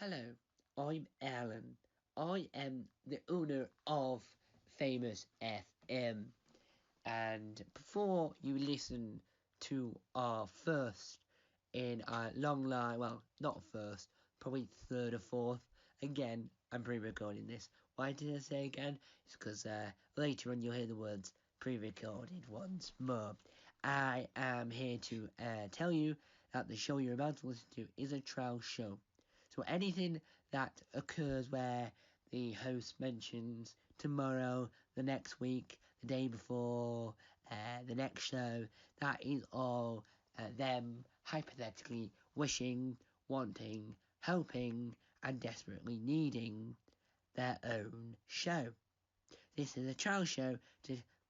Hello, I'm Alan. I am the owner of Famous FM. And before you listen to our first in our long line, well, not first, probably third or fourth, again, I'm pre recording this. Why did I say again? It's because later on you'll hear the words pre recorded once more. I am here to tell you that the show you're about to listen to is a trial show. So anything that occurs where the host mentions tomorrow, the next week, the day before, the next show, that is all them hypothetically wishing, wanting, hoping, and desperately needing their own show. This is a trial show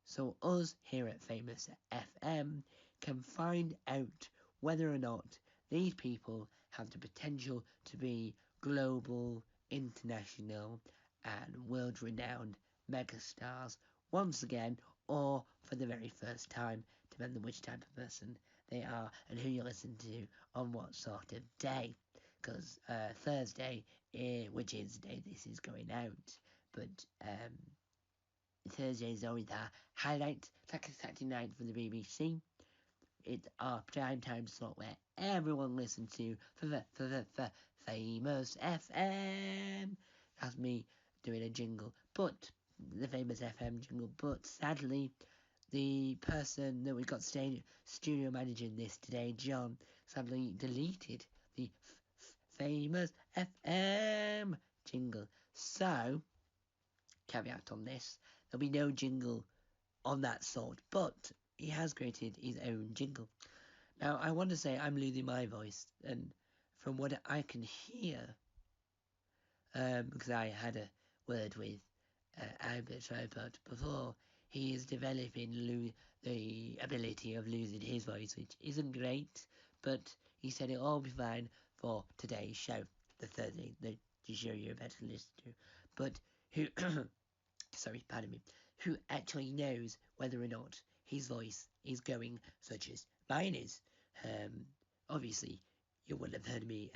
so us here at Famous FM can find out whether or not these people have the potential to be global, international, and world renowned megastars once again, or for the very first time, depending on which type of person they are and who you listen to on what sort of day. Because Thursday, which is the day this is going out, but Thursday is always our highlight, like a Saturday night for the BBC. It's our prime time slot where everyone listens to for Famous FM. That's me doing a jingle, but the Famous FM jingle. But sadly, the person that we got studio managing this today, John, sadly deleted the Famous FM jingle. So, caveat on this, there'll be no jingle on that sort, but he has created his own jingle. Now, I want to say I'm losing my voice, and from what I can hear, because I had a word with Albert Flowerpot before, he is developing the ability of losing his voice, which isn't great, but he said it'll all be fine for today's show, the Thursday, the show you're about to listen to. But who, sorry, pardon me, who actually knows whether or not his voice is going such as mine is. Obviously, you wouldn't have heard me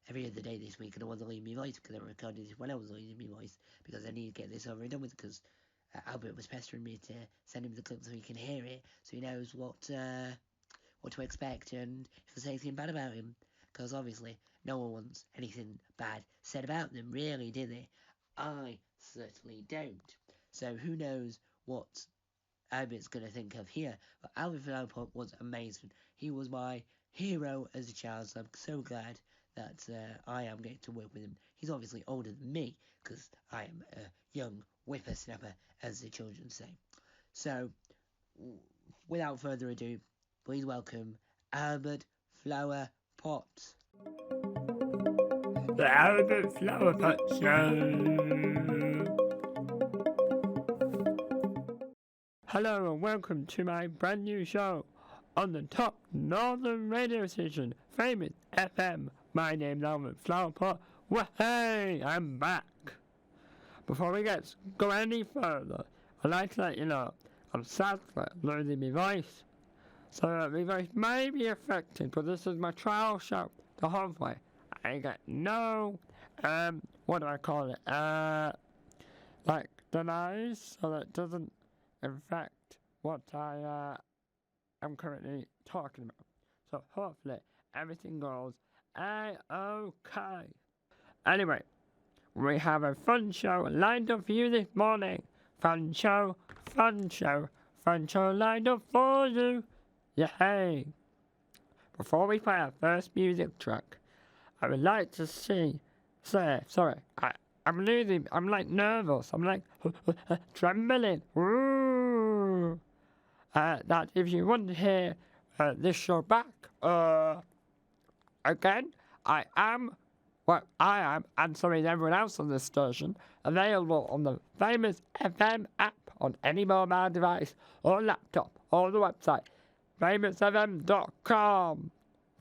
every other day this week, and I wasn't losing my voice because I recorded this when I was losing my voice, because I need to get this over and done with, because Albert was pestering me to send him the clip so he can hear it, so he knows what to expect, and if there's anything bad about him, because obviously no one wants anything bad said about them, really, do they? I certainly don't. So who knows what Albert's going to think of here. But Albert Flowerpot was amazing. He was my hero as a child, so I'm so glad that I am getting to work with him. He's obviously older than me, because I am a young whippersnapper, as the children say. So, without further ado, please welcome Albert Flowerpot. The Albert Flowerpot Show. Hello and welcome to my brand new show on the top northern radio station, Famous FM. My name's Albert Flowerpot. Well, hey, I'm back. Before we go any further, I'd like to let you know I'm sadly losing my voice. So my voice may be affected, but this is my trial show. So hopefully I get no, what do I call it? Like denies, so that it doesn't affect what I am currently talking about. So hopefully everything goes A-okay. Anyway, we have a fun show lined up for you this morning. Fun show lined up for you. Yay! Before we play our first music track, I would like to I'm like nervous, I'm like trembling. Ooh. That if you want to hear this show back, again, I am, and so is everyone else on this station, available on the Famous FM app on any mobile device or laptop or the website, famousfm.com.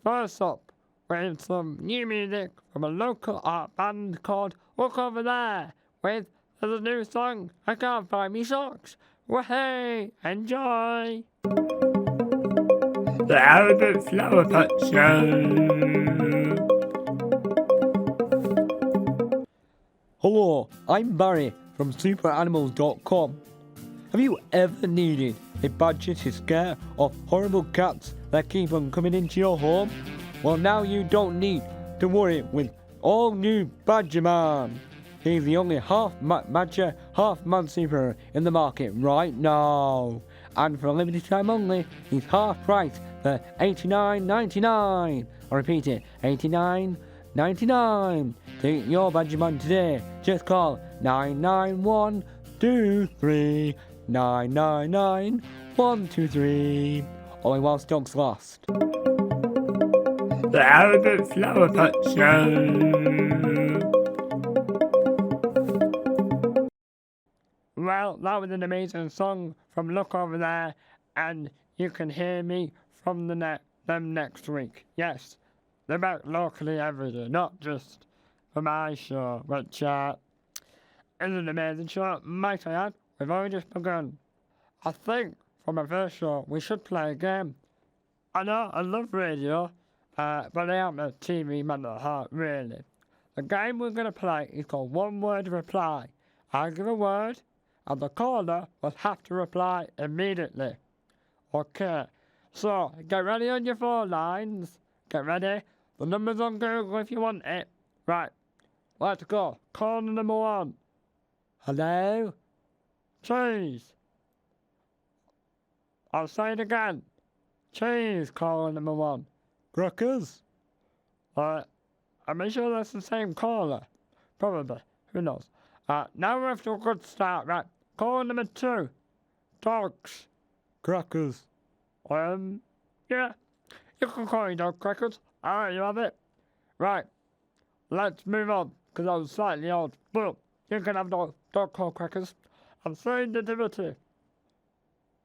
First up, with some new music from a local art band called Look Over There, with the new song, I Can't Find Me Socks. Hey, enjoy! The Albert Flowerpot Show. Hello, I'm Barry from superanimals.com. Have you ever needed a badger to scare off horrible cats that keep on coming into your home? Well, now you don't need to worry with all new Badger Man. He's the only half badger, half man super in the market right now. And for a limited time only, he's half price for $89.99. I repeat it, $89.99. To get your Badger Man today, just call 99123 999 123. Only while stocks last. The Albert Flowerpot Show. Well, that was an amazing song from Look Over There, and you can hear me from them next week. Yes, they're back locally every day, not just for my show, which is an amazing show, might I add. We've only just begun. I think for my first show, we should play a game. I know I love radio, but I am a TV man at heart, really. The game we're going to play is called One Word Reply. I'll give a word, and the caller will have to reply immediately. Okay, so get ready on your phone lines. Get ready. The number's on Google if you want it. Right, let's go. Caller number 1. Hello? Cheese. I'll say it again. Cheese, caller number 1. Crackers? I'm sure that's the same caller. Probably. Who knows? Now we're off to a good start, right? Caller number 2. Dogs. Crackers. Yeah. You can call me dog crackers. Alright, you have it. Right. Let's move on, because I was slightly odd. But you can have dog call crackers. I'm saying nativity.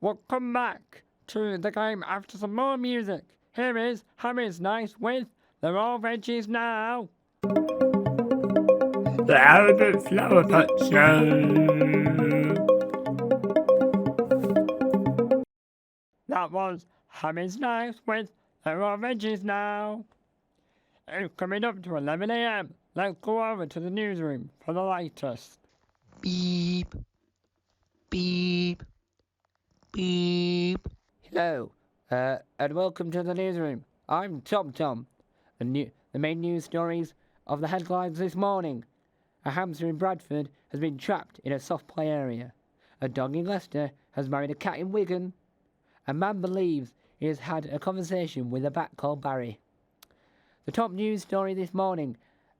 We'll come back to the game after some more music. Here is Hammy's Nice with They're All Veggies Now. The Albert Flowerpot Show. That was Hammy's Nice with They're All Veggies Now. It's coming up to 11 a.m. Let's go over to the newsroom for the latest. Beep. Beep. Beep. Hello, and welcome to the newsroom. I'm Tom. The main news stories of the headlines this morning. A hamster in Bradford has been trapped in a soft play area. A dog in Leicester has married a cat in Wigan. A man believes he has had a conversation with a bat called Barry. The top news story this morning.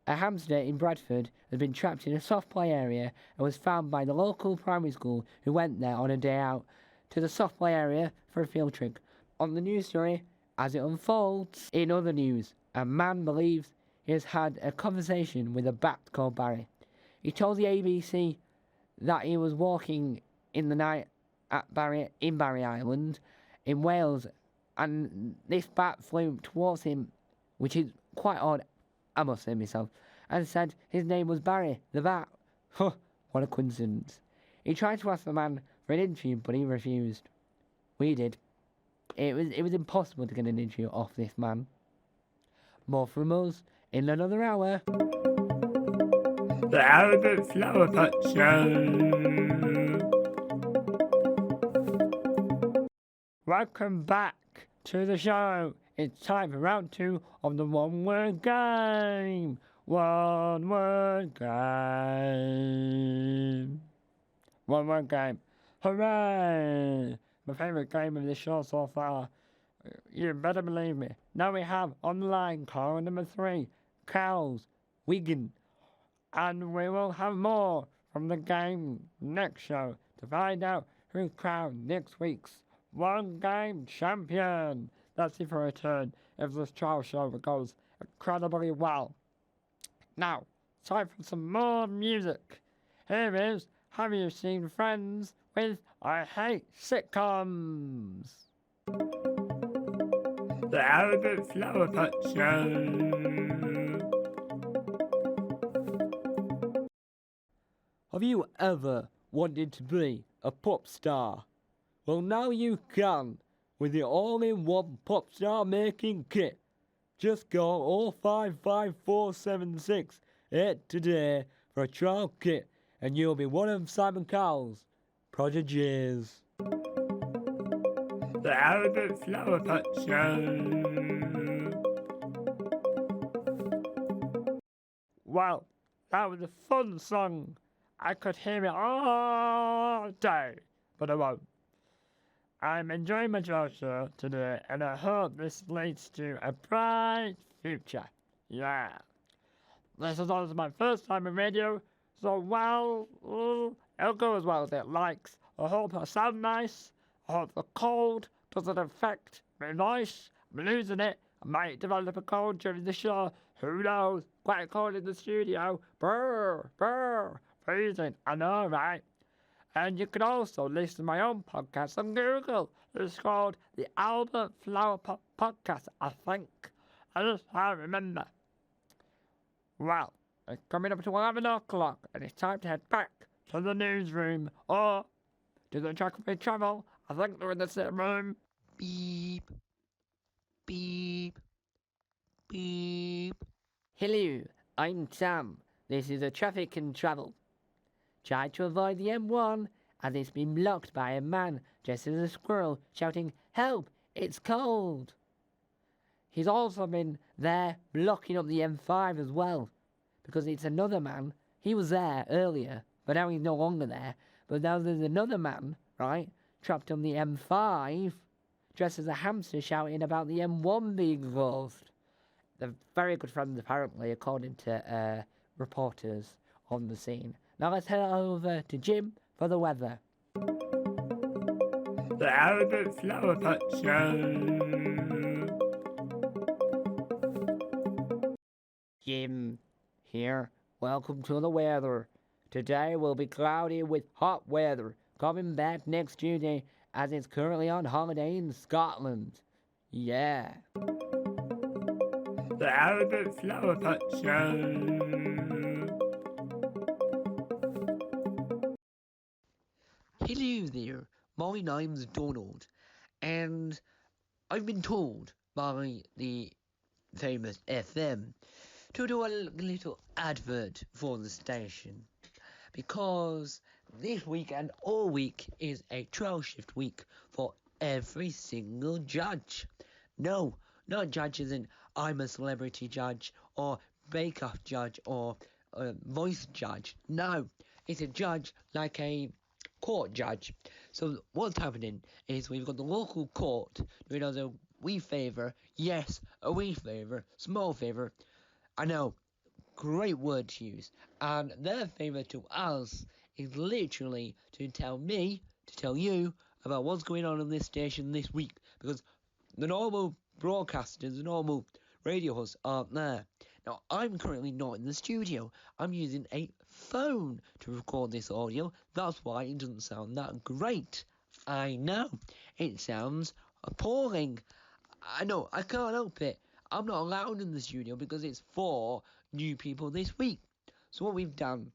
A hamster in Bradford has been trapped in a soft play area and was found by the local primary school who went there on a day out to the soft play area for a field trip. On the news story, as it unfolds, in other news, a man believes he has had a conversation with a bat called Barry. He told the ABC that he was walking in the night at Barry Island in Wales, and this bat flew towards him, which is quite odd, I must say myself, and said his name was Barry, the bat. Huh, what a coincidence. He tried to ask the man for an interview, but he refused. We did. It was impossible to get an interview off this man. More from us in another hour. The Albert Flowerpot Show. Welcome back to the show. It's time for round 2 of the One Word Game. One Word Game. One Word Game. Hooray! My favourite game of this show so far. You better believe me. Now we have on the line caller number 3, Cows, Wigan. And we will have more from the game next show to find out who's crowned next week's One Game Champion. That's if for a turn if this trial show goes incredibly well. Now, time for some more music. Here is Have You Seen Friends with I Hate Sitcoms. The Albert Flowerpot Show. Have you ever wanted to be a pop star? Well, now you can with the all-in-one pop star making kit. Just call 055476 today for a trial kit, and you'll be one of Simon Cowell's prodigies. The Albert Flowerpot Show. Well, that was a fun song. I could hear it all day, but I won't. I'm enjoying my show today, and I hope this leads to a bright future. Yeah. This is also my first time in radio, so well, it'll go as well as it likes. I hope I sound nice. I hope the cold doesn't affect my voice. I'm losing it. I might develop a cold during the show. Who knows? Quite cold in the studio. Brr, brr, freezing. I know, right? And you can also listen to my own podcast on Google. It's called the Albert Flowerpot Podcast, I think. I just can't remember. Well, it's coming up to 11 o'clock, and it's time to head back to the newsroom, or to the Chocolate Travel. I think they're in the same room. Beep. Beep. Beep. Hello, I'm Sam. This is a traffic and travel. Try to avoid the M1 as it's been blocked by a man dressed as a squirrel shouting, "Help, it's cold." He's also been there blocking up the M5 as well, because it's another man. He was there earlier, but now he's no longer there. But now there's another man, right, trapped on the M5, dressed as a hamster shouting about the M1 being closed. They're very good friends, apparently, according to reporters on the scene. Now let's head over to Jim for the weather. The Albert Flowerpot Show. Jim here. Welcome to the weather. Today will be cloudy with hot weather, coming back next Tuesday as it's currently on holiday in Scotland. Yeah. The Albert Flowerpot Show. Hello there, my name's Donald, and I've been told by the famous FM to do a little advert for the station, because this week and all week is a trial shift week for every single judge. No, not judges in I'm a celebrity judge, or bake-off judge, or voice judge. No, it's a judge like a court judge. So what's happening is we've got the local court doing us a wee favour. Yes, a wee favour, small favour. I know, great word to use. And their favour to us is literally to tell me, to tell you about what's going on in this station this week, because the normal broadcasters, the normal radio hosts aren't there. Now, I'm currently not in the studio. I'm using a phone to record this audio. That's why it doesn't sound that great. I know. It sounds appalling. I know. I can't help it. I'm not allowed in the studio because it's for new people this week. So what we've done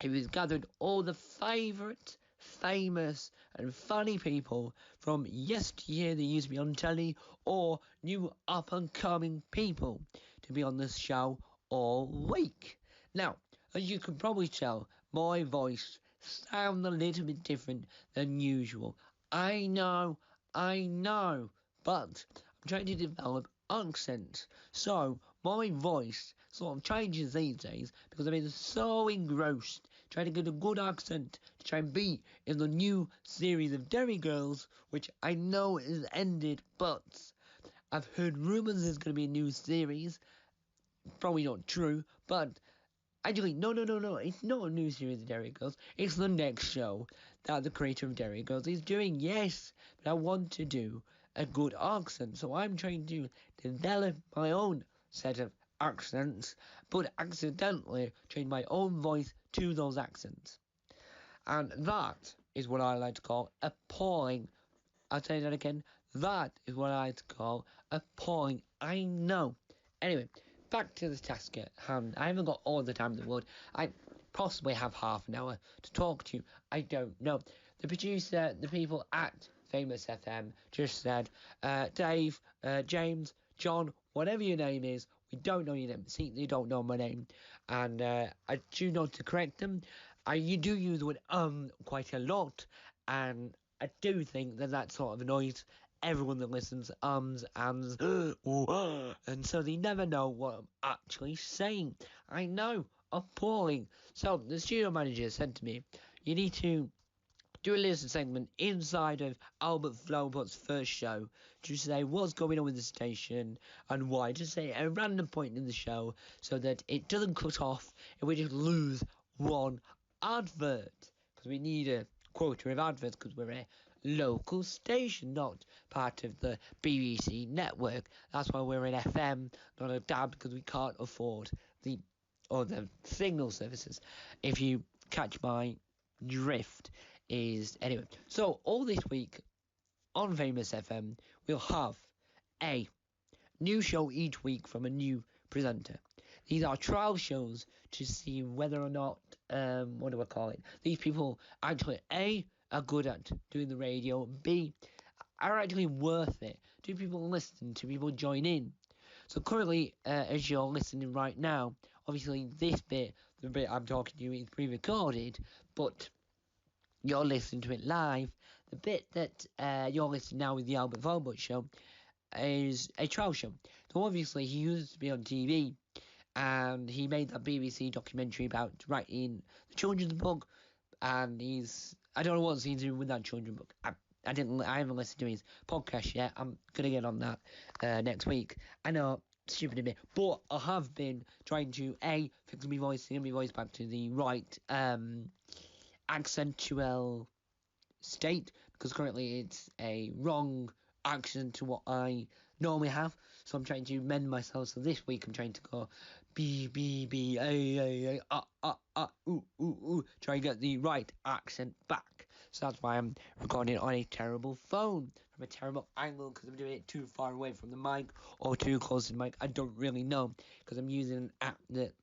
is we've gathered all the favourite, famous and funny people from yesteryear that used to be on telly, or new up-and-coming people to be on this show all week. Now, as you can probably tell, my voice sounds a little bit different than usual. I know, but I'm trying to develop accents. So, my voice sort of changes these days because I've been so engrossed trying to get a good accent to try and be in the new series of Derry Girls, which I know is ended, but I've heard rumours there's going to be a new series. Probably not true, but actually, no, it's not a new series of Derry Girls. It's the next show that the creator of Derry Girls is doing, yes, but I want to do a good accent, so I'm trying to develop my own set of accents, but accidentally change my own voice to those accents. And that is what I like to call appalling. I'll say that again. That is what I like to call appalling. I know. Anyway, back to the task at hand. I haven't got all the time in the world. I possibly have half an hour to talk to you. I don't know. The producer, the people at Famous FM just said, Dave, James, John, whatever your name is, we don't know your name. See, they don't know my name. and I do not to correct them. You do use the word quite a lot, and I do think that that sort of annoys everyone that listens, ands, and so they never know what I'm actually saying. I know, appalling. So the studio manager said to me, you need to do a listen segment inside of Albert Flowerpot's first show to say what's going on with the station and why. Just say at a random point in the show so that it doesn't cut off and we just lose one advert. Because we need a quota of adverts because we're a local station, not part of the BBC network. That's why we're an FM, not a DAB, because we can't afford the signal services. If you catch my drift. Anyway, so all this week on Famous FM we'll have a new show each week from a new presenter. These are trial shows to see whether or not what do I call it, these people actually A, are good at doing the radio, B, are actually worth it. Do people listen? Do people join in? So currently, as you're listening right now, obviously this bit, the bit I'm talking to you, is pre-recorded, but you're listening to it live. The bit that you're listening now with the Albert Volbot show is a trial show. So obviously he used to be on TV, and he made that BBC documentary about writing the children's book, and I don't know what he's doing with that children's book. I haven't listened to his podcast yet. I'm gonna get on that next week. I know, stupid a bit, but I have been trying to fix my voice, sing my voice back to the right accentual state, because currently it's a wrong accent to what I normally have, so I'm trying to mend myself. So this week I'm trying to go B B B A ooh ooh ooh, try and get the right accent back. So that's why I'm recording it on a terrible phone from a terrible angle, because I'm doing it too far away from the mic or too close to the mic. I don't really know, because I'm using an app that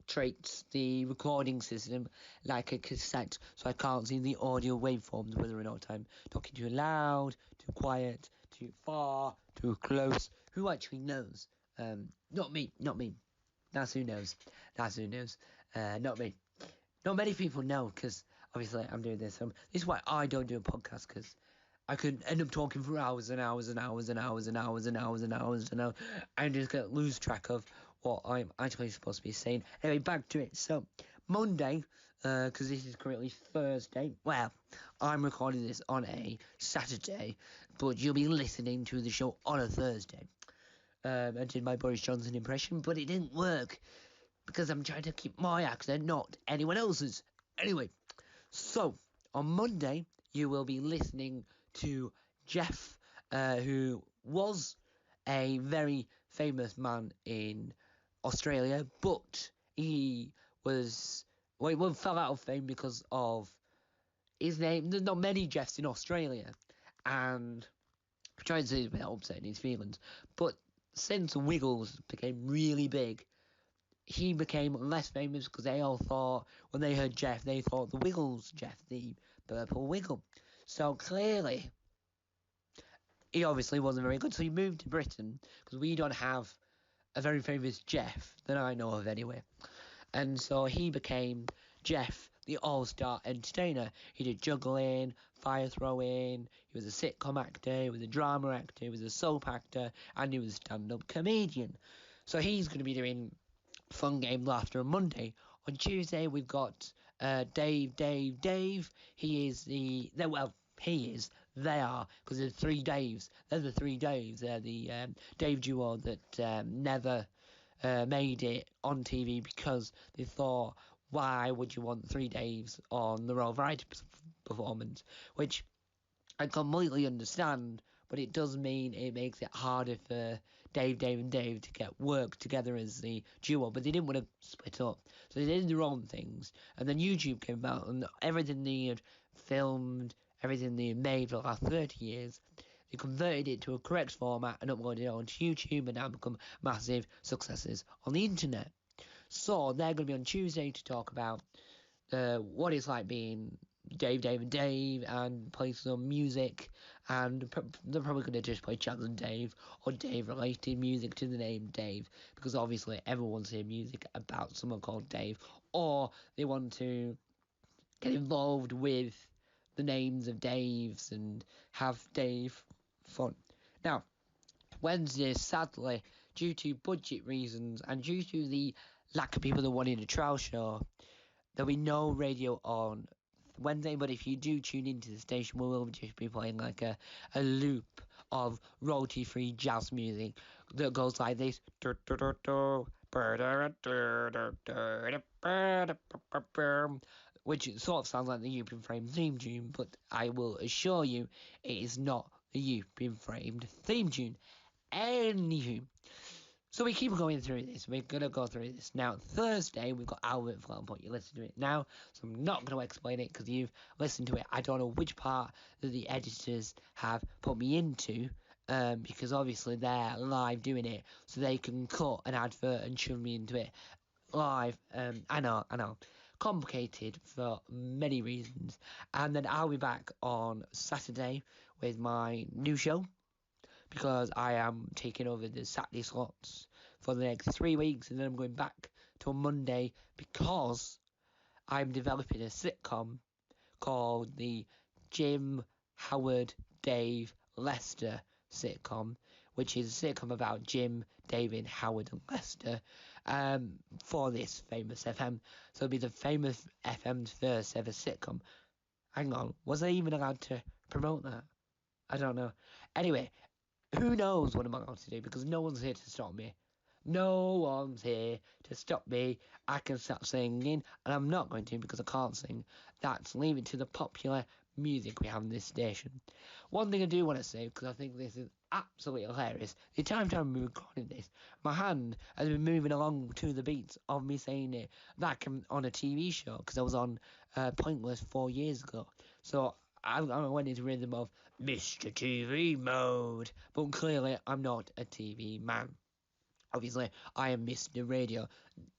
treats the recording system like a cassette, so I can't see the audio waveforms, whether or not I'm talking too loud, too quiet, too far, too close. Who actually knows? Not me. That's who knows. Not me. Not many people know, because obviously I'm doing this. This is why I don't do a podcast, because I could end up talking for hours and hours and hours and hours and hours and hours and hours and hours, and just lose track of what I'm actually supposed to be saying. Anyway, back to it. So, Monday, because this is currently Thursday. Well, I'm recording this on a Saturday, but you'll be listening to the show on a Thursday. I did my Boris Johnson impression, but it didn't work, because I'm trying to keep my accent, not anyone else's. Anyway, so, on Monday, you will be listening to Jeff, who was a very famous man in Australia, but he fell out of fame because of his name. There's not many Jeffs in Australia, and I'm trying to say it without upsetting his feelings, but since Wiggles became really big, he became less famous, because they all thought, when they heard Jeff, they thought the Wiggles Jeff, the purple Wiggle. So clearly, he obviously wasn't very good, so he moved to Britain, because we don't have a very famous Jeff that I know of anyway. And so he became Jeff, the all-star entertainer. He did juggling, fire throwing, he was a sitcom actor, he was a drama actor, he was a soap actor, and he was a stand-up comedian. So he's going to be doing Fun Game Laughter on Monday. On Tuesday we've got Dave. He is they are, because there's three Daves. They're the three Daves. They're the Dave duo that never made it on TV, because they thought, why would you want three Daves on the Royal Variety Performance? Which I completely understand, but it does mean it makes it harder for Dave and Dave to get work together as the duo, but they didn't want to split up, so they did their own things. And then YouTube came out, and everything they had filmed, everything they had made for the last 30 years, they converted it to a correct format and uploaded it onto YouTube, and now become massive successes on the internet. So they're going to be on Tuesday to talk about what it's like being Dave, and play some music, and they're probably going to just play Chaz and Dave, or Dave-related music to the name Dave, because obviously everyone wants to hear music about someone called Dave, or they want to get involved with the names of Daves and have Dave fun. Now, Wednesday, sadly, due to budget reasons and due to the lack of people that wanted a trial show, there'll be no radio on Wednesday, but if you do tune into the station, we will just be playing like a loop of royalty-free jazz music that goes like this. Which sort of sounds like the You've Been Framed theme tune, but I will assure you it is not the You've Been Framed theme tune. Anywho, so we keep going through this. We're going to go through this. Now, Thursday, we've got Albert Flowerpot. You listen to it now, so I'm not going to explain it because you've listened to it. I don't know which part that the editors have put me into, because obviously they're live doing it, so they can cut an advert and shove me into it live. I know. Complicated for many reasons. And then I'll be back on Saturday with my new show, because I am taking over the Saturday slots for the next 3 weeks, and then I'm going back to a Monday because I'm developing a sitcom called the Jim, Howard, Dave, Lester sitcom, which is a sitcom about Jim, David, Howard, and Lester, for this Famous FM. So it'll be the Famous FM's first ever sitcom. Hang on, was I even allowed to promote that? I don't know. Anyway, who knows what I'm going to do, because no one's here to stop me. No one's here to stop me. I can start singing, and I'm not going to because I can't sing. Leave it to the popular music we have in this station. One thing I do want to say, because I think this is absolutely hilarious, the time I'm recording this, my hand has been moving along to the beats of me saying it like I'm on a TV show, because I was on Pointless 4 years ago. So I went into rhythm of Mr. TV mode, but clearly I'm not a TV man. Obviously, I am Mr. Radio.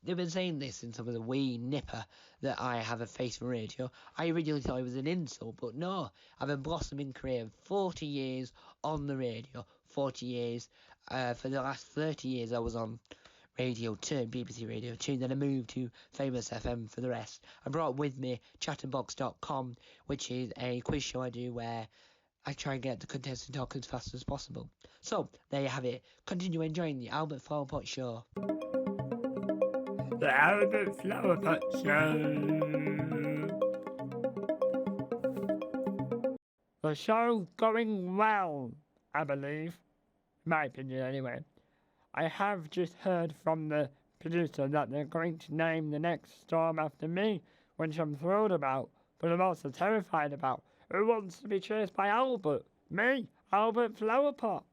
They've been saying this since I was a wee nipper, that I have a face for radio. I originally thought it was an insult, but no. I've a blossoming career of 40 years on the radio. 40 years. For the last 30 years, I was on Radio 2, BBC Radio 2. Then I moved to Famous FM for the rest. I brought with me chatterbox.com, which is a quiz show I do where I try and get the contestant to talk as fast as possible. So, there you have it. Continue enjoying the Albert Flowerpot Show. The Albert Flowerpot Show. The show's going well, I believe. In my opinion, anyway. I have just heard from the producer that they're going to name the next storm after me, which I'm thrilled about, but I'm also terrified about. Who wants to be chased by Albert? Me, Albert Flowerpot.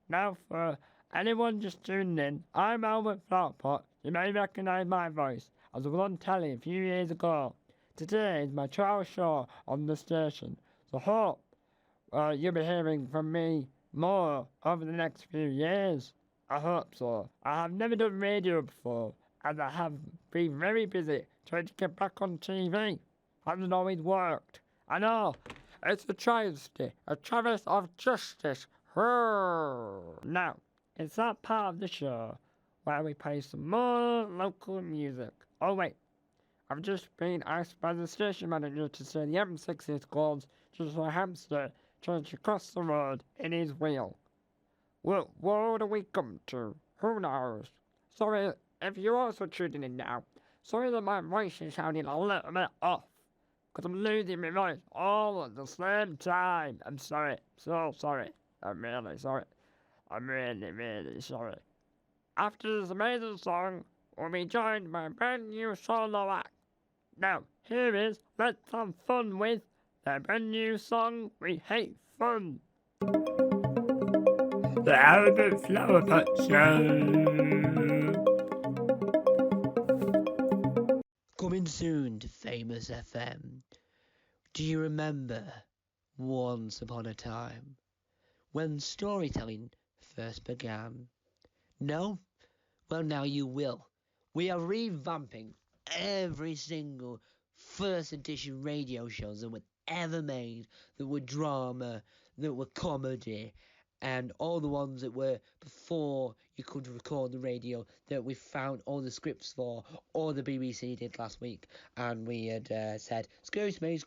Now for anyone just tuning in, I'm Albert Flowerpot. You may recognise my voice, as I was on telly a few years ago. Today is my trial show on the station, so hope you'll be hearing from me more over the next few years. I hope so. I have never done radio before, and I have been very busy trying to get back on TV. Hasn't always worked. I know, it's a travesty, a traverse of justice. Now, it's that part of the show where we play some more local music. Oh wait, I've just been asked by the station manager to say the M6 is closed just for a hamster trying to cross the road in his wheel. Well, what do we come to? Who knows? Sorry if you're also tuning in now. Sorry that my voice is sounding a little bit off, because I'm losing my voice all at the same time. I'm sorry, so sorry. I'm really sorry. I'm really, really sorry. After this amazing song, we'll be joined by a brand new solo act. Now, here is Let's Have Fun with their brand new song, We Hate Fun. The Albert Flowerpot Show. Coming soon to Famous FM. Do you remember once upon a time when storytelling first began? No? Well, now you will. We are revamping every single first edition radio shows that were ever made, that were drama, that were comedy, and all the ones that were before you could record the radio, that we found all the scripts for, or the BBC did last week, and we had said, excuse me,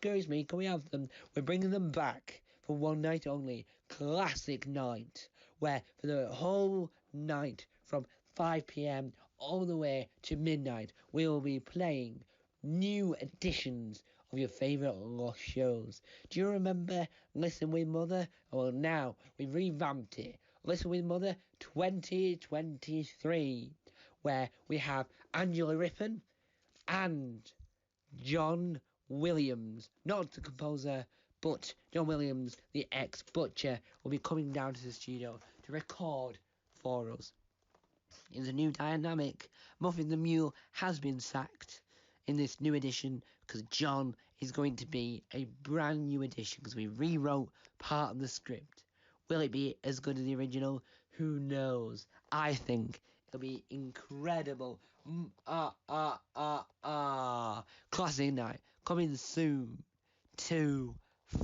can we have them? We're bringing them back for one night only, classic night, where for the whole night from 5 p.m. all the way to midnight, we will be playing new editions of your favourite lost shows. Do you remember Listen with Mother? Well, now we've revamped it. Listen with Mother 2023, where we have Angela Rippon and John Williams, not the composer, but John Williams, the ex-butcher, will be coming down to the studio to record for us. It's a new dynamic. Muffin the Mule has been sacked in this new edition because John is going to be a brand new edition because we rewrote part of the script. Will it be as good as the original? Who knows? I think it'll be incredible. Classic night coming soon to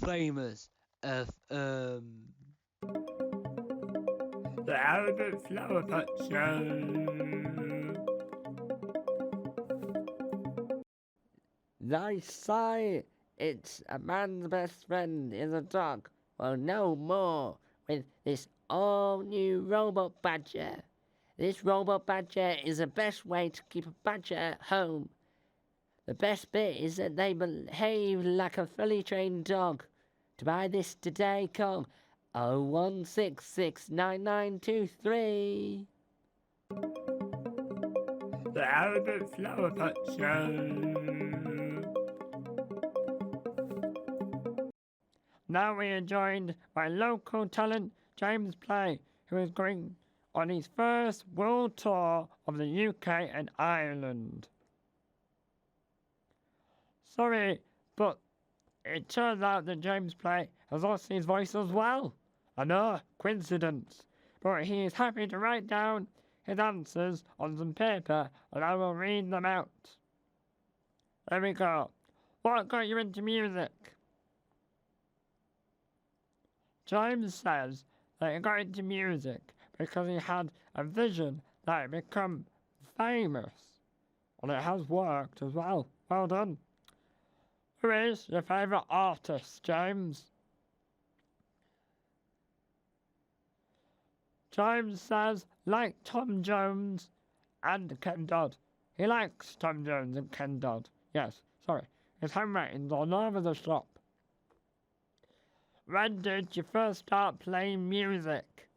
Famous FM. The Albert Flowerpot Show. They say it's a man's best friend is a dog. Well, no more with this all-new robot badger. This robot badger is the best way to keep a badger at home. The best bit is that they behave like a fully trained dog. To buy this today, call 01669923. The Albert Flowerpot Show. Now we are joined by local talent James Play, who is going on his first world tour of the UK and Ireland. Sorry, but it turns out that James Play has lost his voice as well. I know, coincidence, but he is happy to write down his answers on some paper and I will read them out. There we go. What got you into music? James says that he got into music because he had a vision that he'd become famous. And it has worked as well. Well done. Who is your favourite artist, James? James says, like Tom Jones and Ken Dodd. He likes Tom Jones and Ken Dodd. Yes, sorry. His handwriting's all over the shop. When did you first start playing music?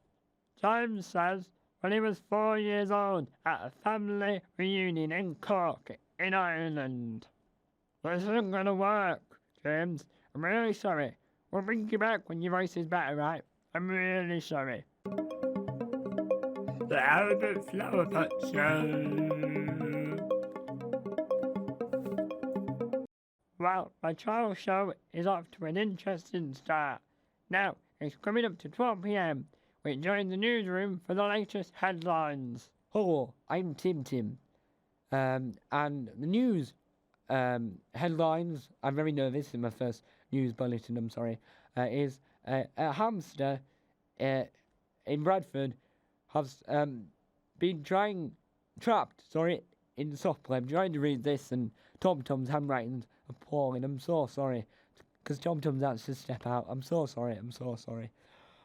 James says, when he was 4 years old at a family reunion in Cork, in Ireland. This isn't going to work, James. I'm really sorry. We'll bring you back when your voice is better, right? I'm really sorry. The Albert Flowerpot Show. Well, my trial show is off to an interesting start. Now, it's coming up to 12 p.m. We join the newsroom for the latest headlines. Hello, I'm Tim. And the news headlines, I'm very nervous in my first news bulletin, I'm sorry, is a hamster in Bradford has been trapped in the soft play. I'm trying to read this and TomTom's handwriting's appalling. I'm so sorry, because TomTom's had to step out. I'm so sorry.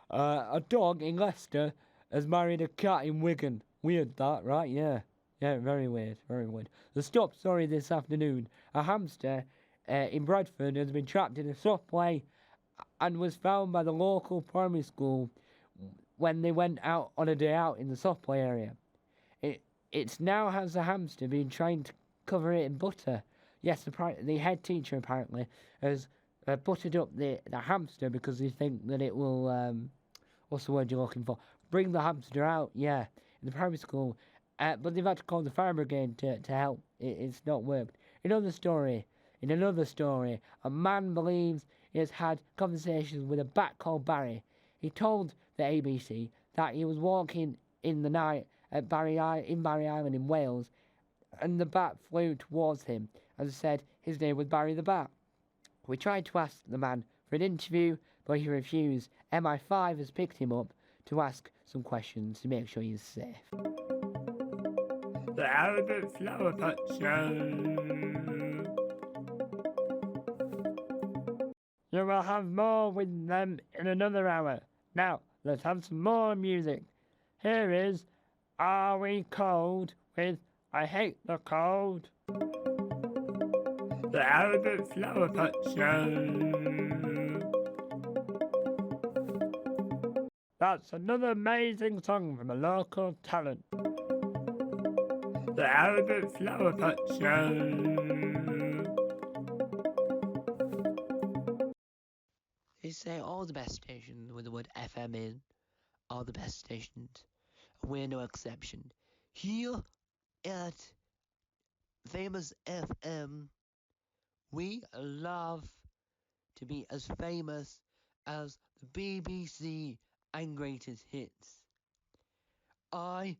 A dog in Leicester has married a cat in Wigan. Weird that, right? Yeah, very weird. The stop story this afternoon. A hamster in Bradford has been trapped in a soft play and was found by the local primary school when they went out on a day out in the soft play area. It's now has the hamster been trying to cover it in butter. Yes, the head teacher apparently has buttered up the hamster because they think that it will, what's the word you're looking for? Bring the hamster out, yeah, in the primary school. But they've had to call the fire brigade to help. It's not worked. In another story, a man believes he has had conversations with a bat called Barry. He told the ABC that he was walking in the night at Barry Island in Wales, and the bat flew towards him and said his name was Barry the Bat. We tried to ask the man for an interview, but he refused. MI5 has picked him up to ask some questions to make sure he's safe. The Albert Flowerpot Show. You will have more with them in another hour. Now, let's have some more music. Here is Are We Cold with I Hate the Cold. The Albert Flowerpot Show. That's another amazing song from a local talent. The Albert Flowerpot Show. They say all the best stations with the word FM in are the best stations. We're no exception. Here at Famous FM, we love to be as famous as the BBC and Greatest Hits. I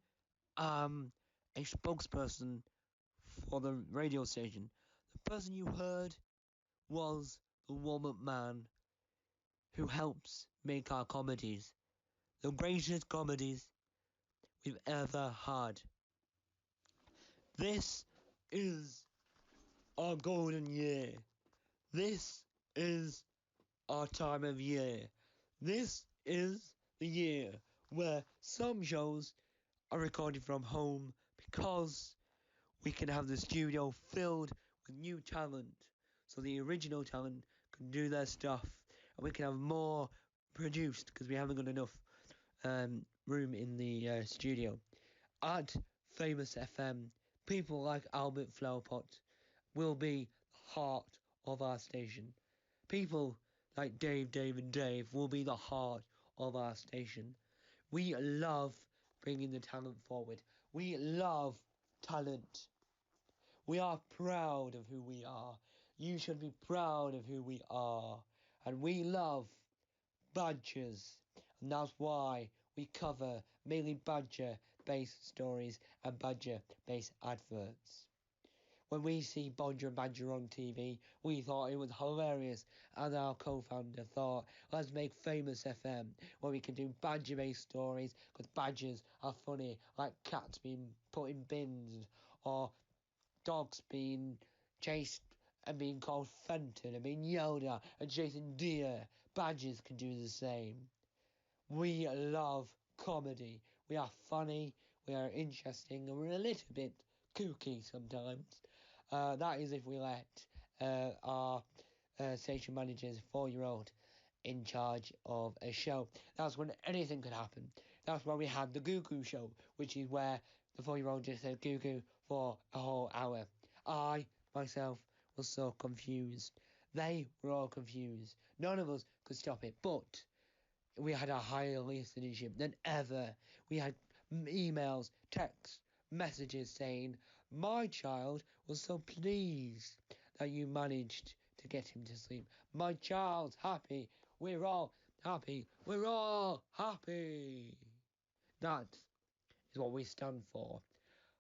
am a spokesperson for the radio station. The person you heard was the warm-up man who helps make our comedies the greatest comedies we've ever had. This is our golden year. This is our time of year. This is the year where some shows are recorded from home because we can have the studio filled with new talent, so the original talent can do their stuff, and we can have more produced because we haven't got enough room in the studio. At Famous FM, people like Albert Flowerpot will be the heart of our station. People like Dave and Dave will be the heart of our station. We love bringing the talent forward. We love talent. We are proud of who we are. You should be proud of who we are. And we love badgers. And that's why we cover mainly badger-based stories and badger-based adverts. When we see Bodger and Badger on TV, we thought it was hilarious, and our co-founder thought, let's make Famous FM, where we can do badger-based stories, because badgers are funny, like cats being put in bins, or dogs being chased and being called Fenton, and being yelled at, and chasing deer. Badgers can do the same. We love comedy. We are funny, we are interesting, and we're a little bit kooky sometimes. That is if we let our station manager's 4-year-old in charge of a show. That's when anything could happen. That's why we had the Goo Goo Show, which is where the 4-year-old just said Goo Goo for a whole hour. I, myself, was so confused. They were all confused. None of us could stop it, but we had a higher listenership than ever. We had emails, texts, messages saying, my child was so pleased that you managed to get him to sleep. My child's happy. We're all happy. We're all happy. That is what we stand for.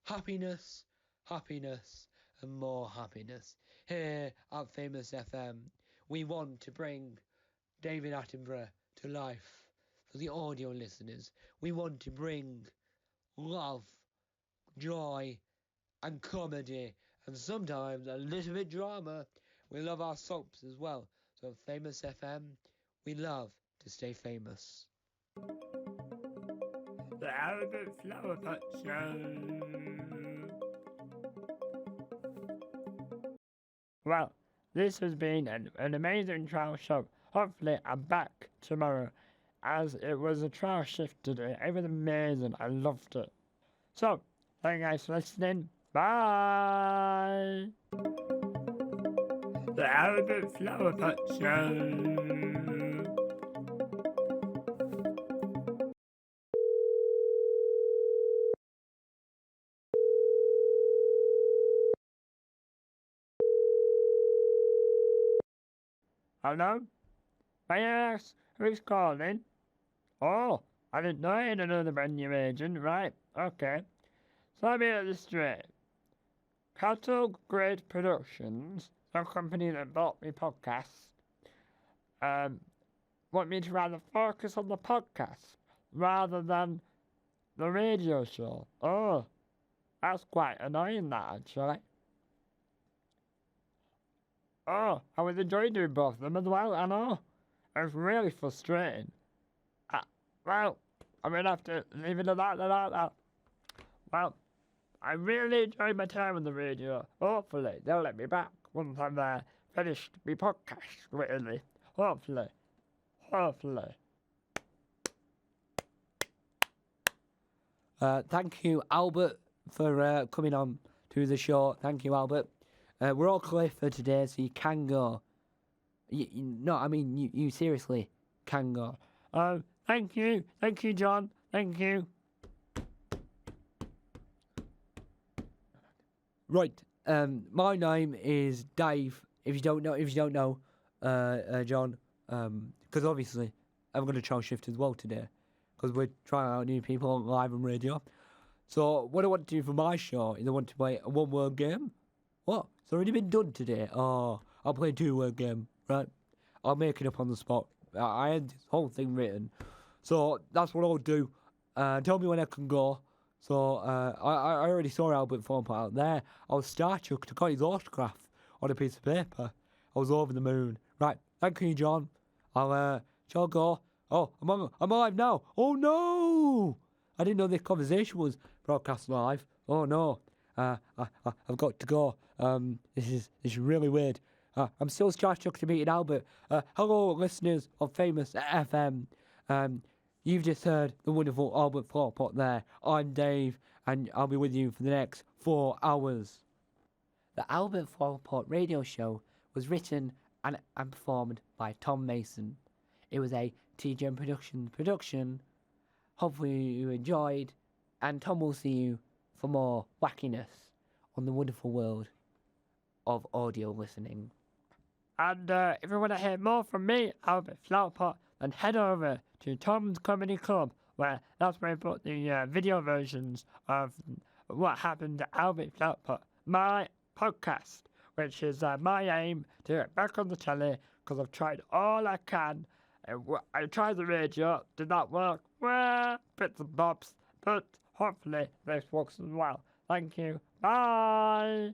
Happiness, happiness, and more happiness. Here at Famous FM, we want to bring David Attenborough to life for the audio listeners. We want to bring love, joy, and comedy, and sometimes a little bit drama. We love our soaps as well. So at Famous FM, we love to stay famous. The Albert Flowerpot Show. Well, this has been an amazing trial show. Hopefully I'm back tomorrow, as it was a trial shift today. It was amazing. I loved it. So, thank you guys for listening. Bye! The Albert Flowerpot Show. Hello? May I ask who's calling? Oh, I didn't know I had another brand new agent. Right, okay. So let me get this straight. Cattle Grid Productions, the company that bought me podcasts, want me to rather focus on the podcast rather than the radio show. Oh, that's quite annoying, that actually. Oh, I was enjoying doing both of them as well, I know. It's really frustrating. Well, I'm gonna have to leave it at that. Well, I really enjoyed my time on the radio. Hopefully, they'll let me back once I'm finished my podcast, really. Hopefully. Thank you, Albert, for coming on to the show. Thank you, Albert. We're all clear for today, so you can go. You seriously can go. Thank you, John. Thank you. Right. My name is Dave. If you don't know, John, because obviously I'm going to try shift as well today, because we're trying out new people on live and radio. So what I want to do for my show is I want to play a one-word game. What? It's already been done today. Oh, I'll play a two-word game, right? I'll make it up on the spot. I had this whole thing written. So that's what I'll do. Tell me when I can go. So I already saw Albert Flowerpot out there. I was starstruck to got his autograph on a piece of paper. I was over the moon. Right, thank you, John. Shall I go? Oh, I'm alive now. Oh no! I didn't know this conversation was broadcast live. Oh no. I've got to go. This is really weird. I'm still starstruck to meet Albert. Hello, listeners of Famous FM. You've just heard the wonderful Albert Flowerpot there. I'm Dave, and I'll be with you for the next 4 hours. The Albert Flowerpot radio show was written and performed by Tom Mason. It was a TGM Productions production. Hopefully you enjoyed, and Tom will see you for more wackiness on the wonderful world of audio listening. And if you want to hear more from me, Albert Flowerpot, then head over to Tom's Comedy Club, where that's where I put the video versions of what happened to Albert Flowerpot, my podcast, which is my aim to get back on the telly, because I've tried all I can. I tried the radio, did not work, well, bits and bobs, but hopefully this works as well. Thank you, bye!